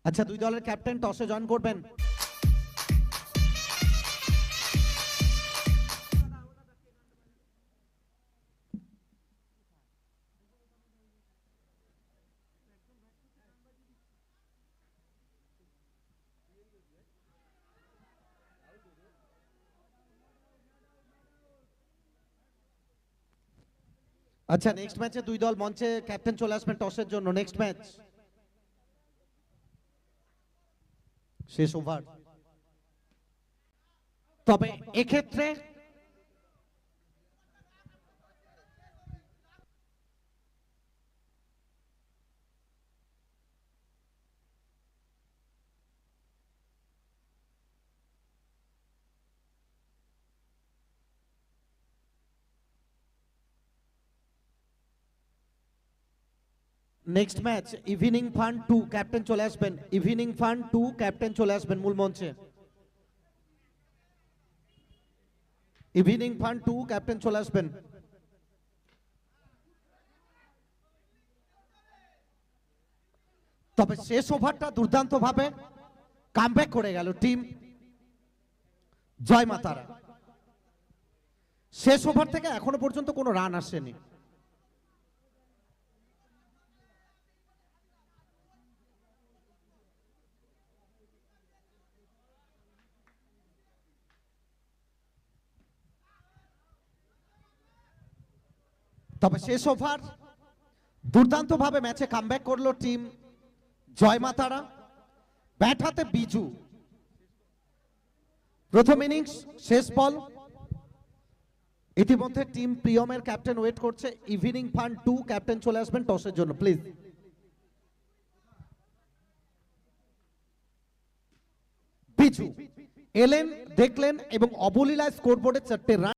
আচ্ছা, দুই দলের ক্যাপ্টেন টসে জয়েন করবেন। আচ্ছা, নেক্সট ম্যাচে দুই দল মঞ্চে ক্যাপ্টেন চলে আসবেন টসের জন্য। নেক্সট ম্যাচ শেষ ওভার। তবে এক্ষেত্রে next match evening fun 2 captain চলে আসবেন। ইভিনিং ফান 2 ক্যাপ্টেন চলে আসবেন মূল মঞ্চে। ইভিনিং ফান 2 ক্যাপ্টেন চলে আসবেন। তবে শেষ ওভারটা দুর্দান্ত ভাবে কামব্যাক করে গেল টিম জয় মাতারা। শেষ ওভার থেকে এখনো পর্যন্ত কোনো রান আসেনি। তবে শেষ ওভার দুর্দান্ত ভাবে ম্যাচে কামব্যাক করলো টিম জয় মাতারা। ব্যাট হাতে বিজু। প্রথম ইনিংস শেষ বল। ইতিমধ্যে টিম প্রিয়মের ক্যাপ্টেন ওয়েট করছে। ইভিনিং ফান 2 ক্যাপ্টেন চলে আসবেন টসের জন্য প্লিজ। বিজু এলেন, দেখলেন এবং অবলীলায় স্কোরবোর্ডে 4টে রান